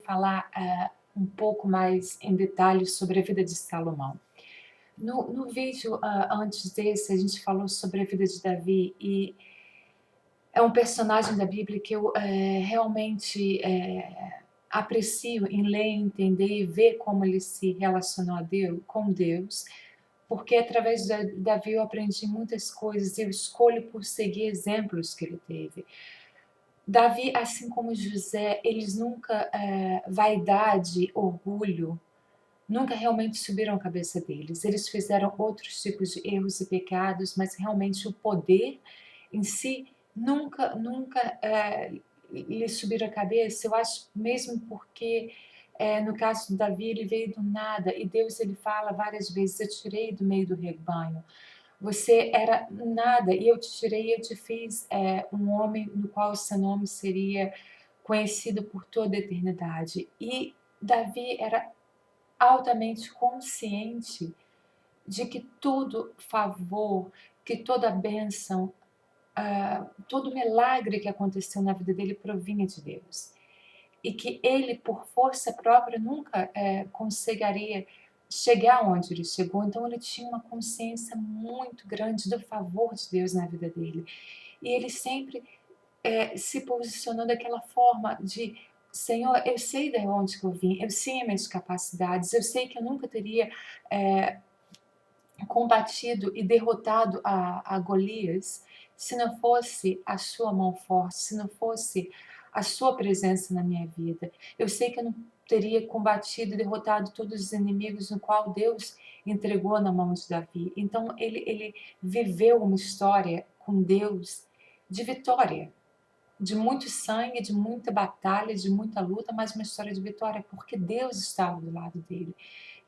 falar um pouco mais em detalhes sobre a vida de Salomão. No vídeo antes desse, a gente falou sobre a vida de Davi e é um personagem da Bíblia que eu realmente aprecio em ler, entender e ver como ele se relacionou com Deus, porque através de Davi eu aprendi muitas coisas e eu escolho por seguir exemplos que ele teve. Davi, assim como José, eles nunca, vaidade, orgulho, nunca realmente subiram a cabeça deles. Eles fizeram outros tipos de erros e pecados, mas realmente o poder em si nunca lhe subiram a cabeça. Eu acho mesmo porque, no caso de Davi, ele veio do nada e Deus ele fala várias vezes: eu tirei do meio do rebanho. Você era nada e eu te tirei e eu te fiz um homem no qual o seu nome seria conhecido por toda a eternidade. E Davi era altamente consciente de que todo favor, que toda bênção, todo milagre que aconteceu na vida dele provinha de Deus. E que ele, por força própria, nunca conseguiria chegar onde ele chegou. Então, ele tinha uma consciência muito grande do favor de Deus na vida dele. E ele sempre se posicionou daquela forma de: Senhor, eu sei de onde que eu vim, eu sei as minhas capacidades, eu sei que eu nunca teria combatido e derrotado a Golias se não fosse a sua mão forte, se não fosse a sua presença na minha vida. Eu sei que eu não teria combatido e derrotado todos os inimigos no qual Deus entregou na mão de Davi. Então ele viveu uma história com Deus de vitória, de muito sangue, de muita batalha, de muita luta, mas uma história de vitória, porque Deus estava do lado dele.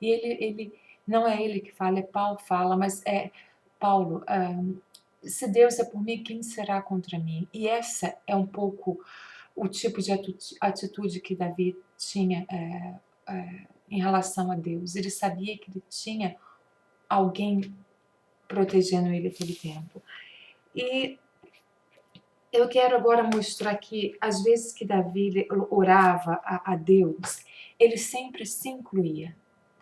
E ele não é ele que fala, é Paulo que fala, mas é Paulo, se Deus é por mim, quem será contra mim? E essa é um pouco o tipo de atitude que Davi tinha em relação a Deus. Ele sabia que ele tinha alguém protegendo ele aquele tempo. E eu quero agora mostrar que, às vezes que Davi orava a Deus, ele sempre se incluía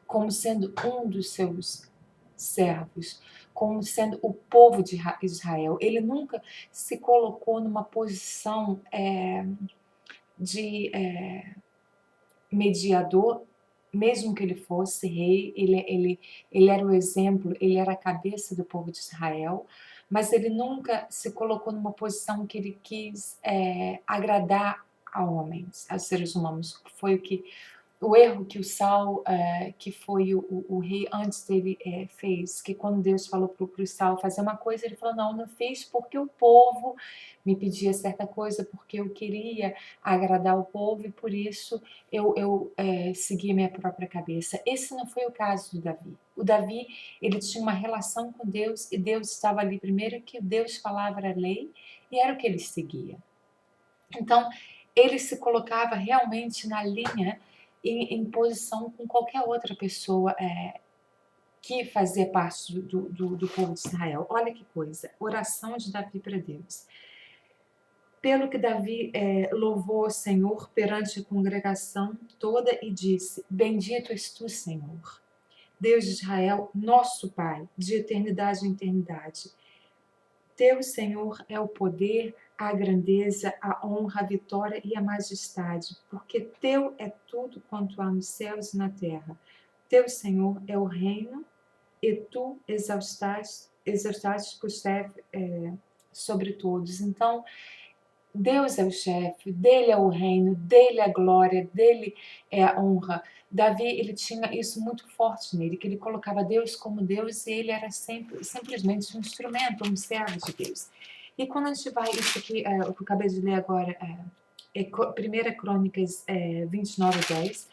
como sendo um dos seus servos, como sendo o povo de Israel. Ele nunca se colocou numa posição de mediador, mesmo que ele fosse rei, ele era o exemplo, ele era a cabeça do povo de Israel, mas ele nunca se colocou numa posição que ele quis agradar a homens, a seres humanos. Foi o erro que o Saul, que foi o rei antes dele, fez, que quando Deus falou para o Saul fazer uma coisa, ele falou: não fiz porque o povo me pedia certa coisa, porque eu queria agradar o povo e por isso eu segui minha própria cabeça. Esse não foi o caso do Davi. O Davi, ele tinha uma relação com Deus e Deus estava ali primeiro, que Deus falava era lei e era o que ele seguia. Então, ele se colocava realmente na linha em posição com qualquer outra pessoa que fazia parte do povo de Israel. Olha que coisa, oração de Davi para Deus. Pelo que Davi louvou o Senhor perante a congregação toda e disse: Bendito és tu, Senhor, Deus de Israel, nosso Pai, de eternidade em eternidade. Teu, Senhor, é o poder, a grandeza, a honra, a vitória e a majestade, porque teu é tudo quanto há nos céus e na terra. Teu, Senhor, é o reino, e tu exaltaste por chefe sobre todos. Então, Deus é o chefe, dele é o reino, dele é a glória, dele é a honra. Davi, ele tinha isso muito forte nele, que ele colocava Deus como Deus e ele era simplesmente um instrumento, um servo de Deus. E quando a gente vai, isso aqui, o que eu acabei de ler agora, 1 Crônicas 29:10,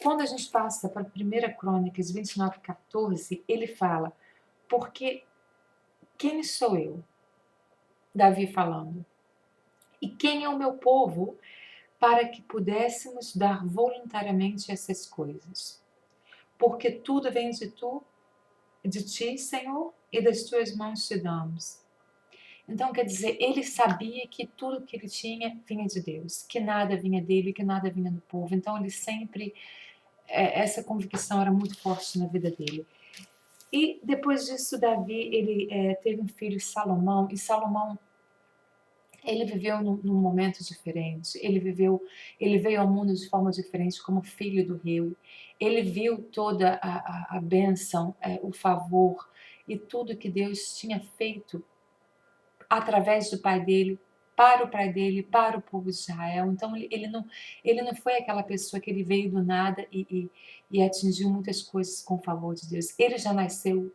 quando a gente passa para 1 Crônicas 29:14, ele fala: porque quem sou eu? Davi falando. E quem é o meu povo para que pudéssemos dar voluntariamente essas coisas? Porque tudo vem de ti, Senhor, e das tuas mãos te damos. Então, quer dizer, ele sabia que tudo que ele tinha vinha de Deus, que nada vinha dele, que nada vinha do povo. Então, ele sempre, essa convicção era muito forte na vida dele. E depois disso, Davi, ele teve um filho, Salomão, e Salomão, ele viveu num momento diferente. Ele veio ao mundo de forma diferente, como filho do rei. Ele viu toda a bênção, o favor e tudo que Deus tinha feito através do pai dele, para o pai dele, para o povo de Israel. Então, ele não foi aquela pessoa que ele veio do nada e atingiu muitas coisas com o favor de Deus. Ele já nasceu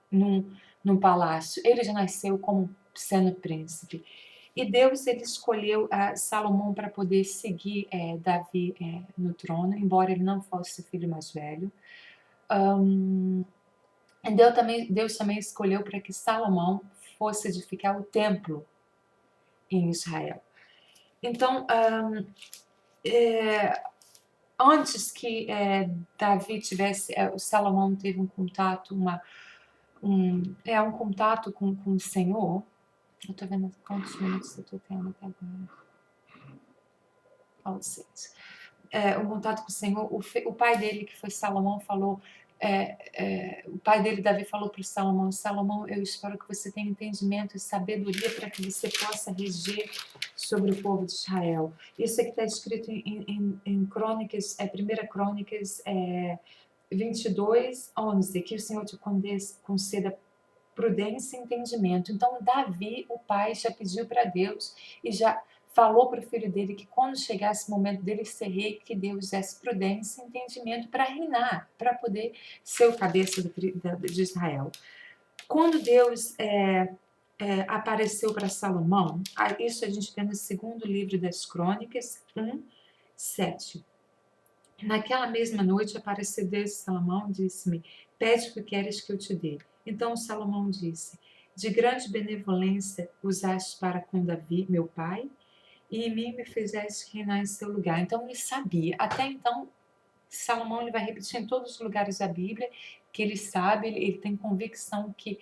num palácio, ele já nasceu como sendo príncipe. E Deus, ele escolheu Salomão para poder seguir Davi no trono, embora ele não fosse o filho mais velho. Deus também escolheu para que Salomão fosse edificar o templo em Israel. Então, antes que Davi tivesse, o Salomão teve um contato, um contato com o Senhor. Eu estou vendo quantos minutos eu estou tendo até agora. Um contato com o Senhor. O pai dele, que foi Salomão, falou. O pai dele, Davi, falou para Salomão: Salomão, eu espero que você tenha entendimento e sabedoria para que você possa reger sobre o povo de Israel. Isso aqui está escrito em Crônicas, 1 Crônicas 22, 11, que o Senhor te conceda prudência e entendimento. Então, Davi, o pai, já pediu para Deus e já falou para o filho dele que quando chegasse o momento dele ser rei, que Deus desse prudência e entendimento para reinar, para poder ser o cabeça de Israel. Quando Deus apareceu para Salomão, isso a gente vê no segundo livro das Crônicas, 1:7. Naquela mesma noite apareceu Deus a Salomão e disse-me: pede o que queres que eu te dê. Então Salomão disse: de grande benevolência usaste para com Davi, meu pai, e em mim me fizeste reinar em seu lugar. Então ele sabia. Até então, Salomão ele vai repetir em todos os lugares da Bíblia que ele sabe, ele tem convicção que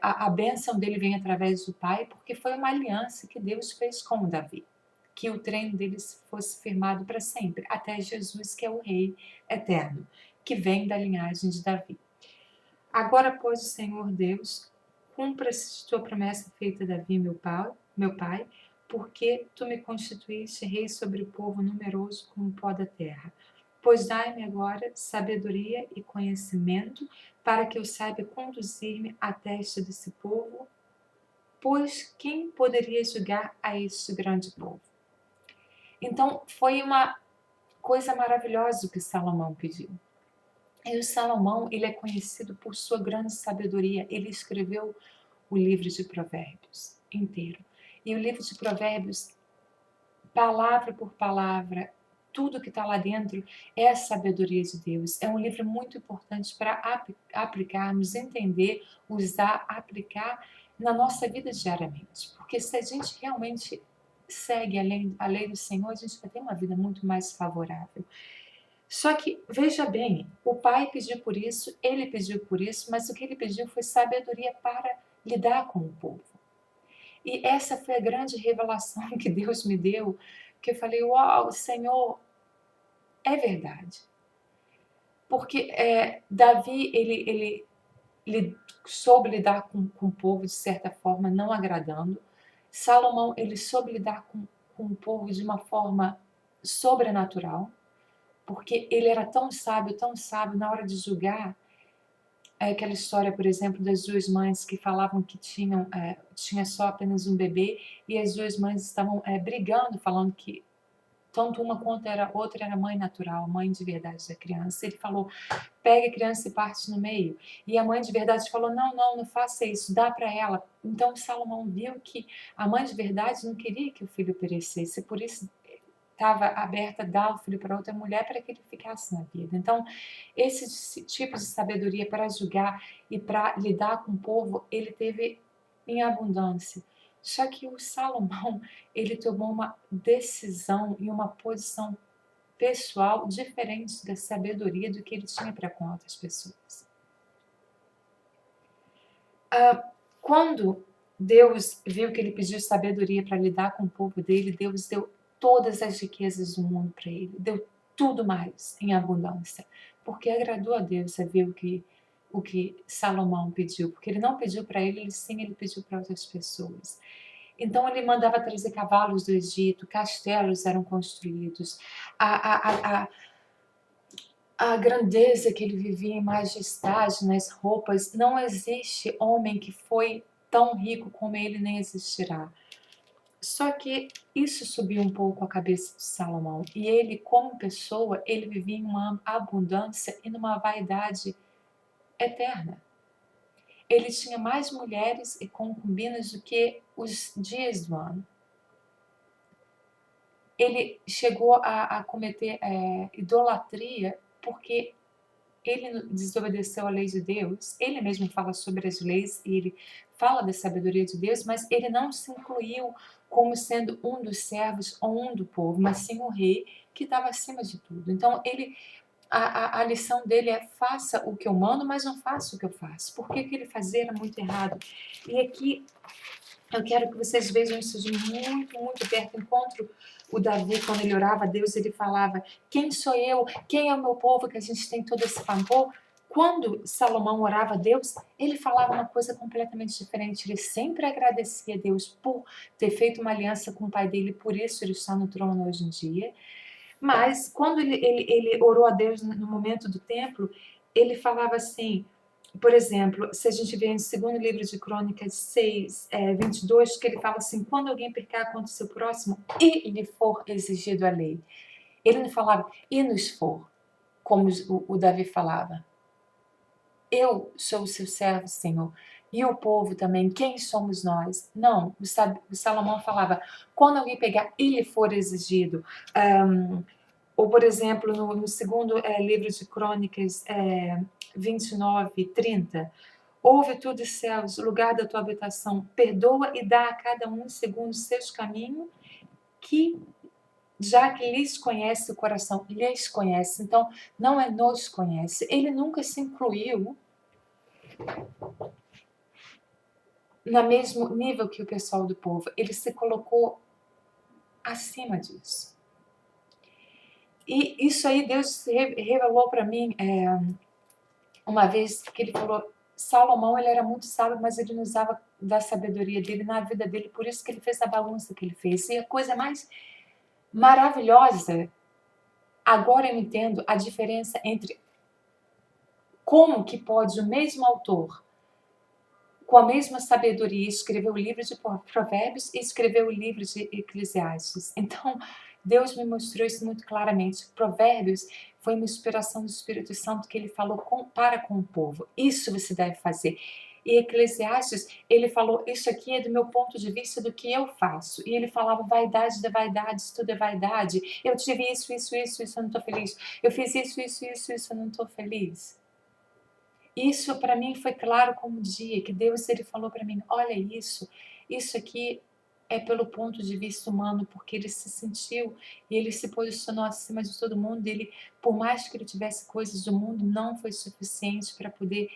a bênção dele vem através do pai, porque foi uma aliança que Deus fez com Davi. Que o treino deles fosse firmado para sempre, até Jesus, que é o Rei eterno, que vem da linhagem de Davi. Agora, pois, o Senhor Deus, cumpra-se tua promessa feita a Davi, meu pai, porque tu me constituíste rei sobre o povo numeroso como o pó da terra. Pois dai-me agora sabedoria e conhecimento, para que eu saiba conduzir-me à testa desse povo, pois quem poderia julgar a este grande povo? Então, foi uma coisa maravilhosa o que Salomão pediu. E o Salomão, ele é conhecido por sua grande sabedoria. Ele escreveu o livro de Provérbios inteiro. E o livro de Provérbios, palavra por palavra, tudo que está lá dentro é a sabedoria de Deus. É um livro muito importante para aplicarmos, entender, usar, aplicar na nossa vida diariamente. Porque se a gente realmente segue a lei do Senhor, a gente vai ter uma vida muito mais favorável. Só que, veja bem, o pai pediu por isso, ele pediu por isso, mas o que ele pediu foi sabedoria para lidar com o povo. E essa foi a grande revelação que Deus me deu, que eu falei, uau, Senhor, é verdade. Porque Davi, ele soube lidar com o povo de certa forma, não agradando. Salomão, ele soube lidar com o povo de uma forma sobrenatural, porque ele era tão sábio na hora de julgar. Aquela história, por exemplo, das duas mães que falavam que tinha só apenas um bebê e as duas mães estavam brigando, falando que tanto uma quanto a outra era mãe natural, mãe de verdade da criança. Ele falou, pega a criança e parte no meio. E a mãe de verdade falou, não faça isso, dá para ela. Então Salomão viu que a mãe de verdade não queria que o filho perecesse, por isso estava aberta a dar o filho para outra mulher para que ele ficasse na vida. Então, esse tipo de sabedoria para julgar e para lidar com o povo, ele teve em abundância. Só que o Salomão, ele tomou uma decisão e uma posição pessoal diferente da sabedoria do que ele tinha para com outras pessoas. Quando Deus viu que ele pediu sabedoria para lidar com o povo dele, Deus deu todas as riquezas do mundo para ele, deu tudo mais em abundância, porque agradou a Deus a ver o que Salomão pediu, porque ele não pediu para ele, sim, ele pediu para outras pessoas. Então ele mandava trazer cavalos do Egito, castelos eram construídos, a, a, a, a grandeza que ele vivia em majestade nas roupas, não existe homem que foi tão rico como ele, nem existirá. Só que isso subiu um pouco a cabeça de Salomão, e ele, como pessoa, ele vivia em uma abundância e numa vaidade eterna. Ele tinha mais mulheres e concubinas do que os dias do ano. Ele chegou a cometer idolatria porque ele desobedeceu a lei de Deus. Ele mesmo fala sobre as leis e ele fala da sabedoria de Deus, mas ele não se incluiu como sendo um dos servos ou um do povo, mas sim o rei que estava acima de tudo. Então a lição dele é: faça o que eu mando, mas não faça o que eu faço. Porque o que ele fazia era muito errado. E aqui eu quero que vocês vejam isso de muito, muito perto. Enquanto o Davi, quando ele orava a Deus, ele falava: quem sou eu? Quem é o meu povo que a gente tem todo esse favor? Quando Salomão orava a Deus, ele falava uma coisa completamente diferente. Ele sempre agradecia a Deus por ter feito uma aliança com o pai dele, por isso ele está no trono hoje em dia. Mas quando ele orou a Deus no momento do templo, ele falava assim, por exemplo, se a gente vê no segundo livro de Crônicas 6, 22, que ele fala assim: quando alguém pecar contra o seu próximo e lhe for exigido a lei. Ele não falava e nos for, como o Davi falava. Eu sou o seu servo, Senhor. E o povo também, quem somos nós? Não, o Salomão falava, quando alguém pegar e lhe for exigido. Ou, por exemplo, no segundo livro de Crônicas 29, 30, ouve tu dos céus, o lugar da tua habitação, perdoa e dá a cada um segundo os seus caminhos, que já que lhes conhece o coração, lhes conhece, então não é nos conhece. Ele nunca se incluiu no mesmo nível que o pessoal do povo, ele se colocou acima disso. E isso aí Deus revelou para mim uma vez que ele falou: Salomão, ele era muito sábio, mas ele não usava da sabedoria dele na vida dele, por isso que ele fez a bagunça que ele fez. E a coisa mais maravilhosa, agora eu entendo a diferença entre como que pode o mesmo autor, com a mesma sabedoria, escrever o livro de Provérbios e escrever o livro de Eclesiastes. Então, Deus me mostrou isso muito claramente. Provérbios foi uma inspiração do Espírito Santo que ele falou para com o povo. Isso você deve fazer. E Eclesiastes, ele falou, isso aqui é do meu ponto de vista do que eu faço. E ele falava, vaidade da vaidade, tudo é vaidade. Eu tive isso, eu não estou feliz. Eu fiz isso, eu não estou feliz. Isso para mim foi claro como dia, que Deus ele falou para mim, olha isso aqui é pelo ponto de vista humano, porque ele se sentiu e ele se posicionou acima de todo mundo. Ele, por mais que ele tivesse coisas do mundo, não foi suficiente para poder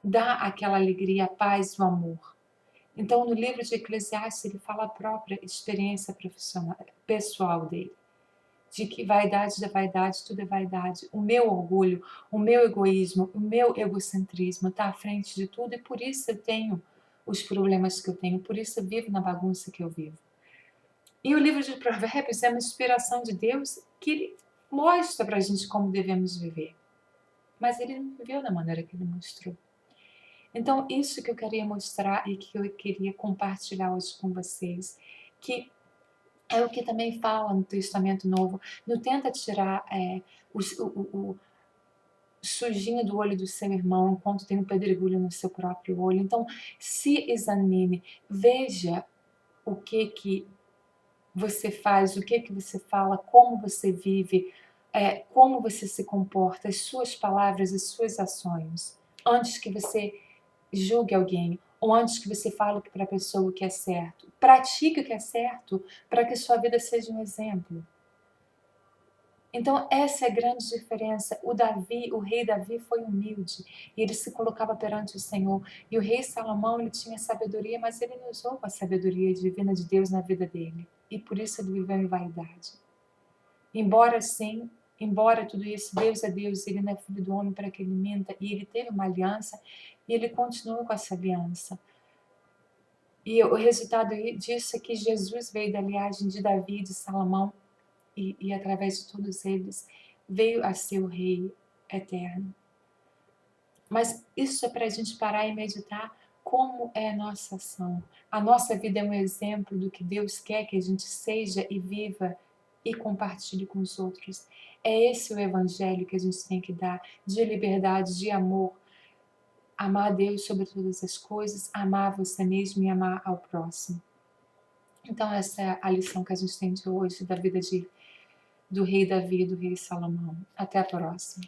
dar aquela alegria, a paz, o amor. Então, no livro de Eclesiastes, ele fala a própria experiência profissional, pessoal dele, de que vaidade da vaidade, tudo é vaidade. O meu orgulho, o meu egoísmo, o meu egocentrismo está à frente de tudo e por isso eu tenho os problemas que eu tenho, por isso eu vivo na bagunça que eu vivo. E o livro de Provérbios é uma inspiração de Deus que ele mostra para a gente como devemos viver. Mas ele não viveu da maneira que ele mostrou. Então, isso que eu queria mostrar e que eu queria compartilhar hoje com vocês, que é o que também fala no Testamento Novo. Não tenta tirar o sujinho do olho do seu irmão enquanto tem um pedregulho no seu próprio olho. Então, se examine, veja o que você faz, o que você fala, como você vive, como você se comporta, as suas palavras, as suas ações, antes que você julgue alguém, ou antes que você fale para a pessoa o que é certo. Pratique o que é certo para que sua vida seja um exemplo. Então essa é a grande diferença. O rei Davi foi humilde, e ele se colocava perante o Senhor. E o rei Salomão, ele tinha sabedoria, mas ele não usou a sabedoria divina de Deus na vida dele. E por isso ele viveu em vaidade. Embora sim, embora tudo isso, Deus é Deus, ele não é filho do homem para que ele minta, e ele teve uma aliança, e ele continuou com essa aliança. E o resultado disso é que Jesus veio da linhagem de Davi, de Salomão, e através de todos eles veio a ser o Rei eterno. Mas isso é para a gente parar e meditar como é a nossa ação. A nossa vida é um exemplo do que Deus quer que a gente seja e viva e compartilhe com os outros. É esse o evangelho que a gente tem que dar, de liberdade, de amor. Amar a Deus sobre todas as coisas, amar você mesmo e amar ao próximo. Então essa é a lição que a gente tem de hoje da vida do rei Davi e do rei Salomão. Até a próxima.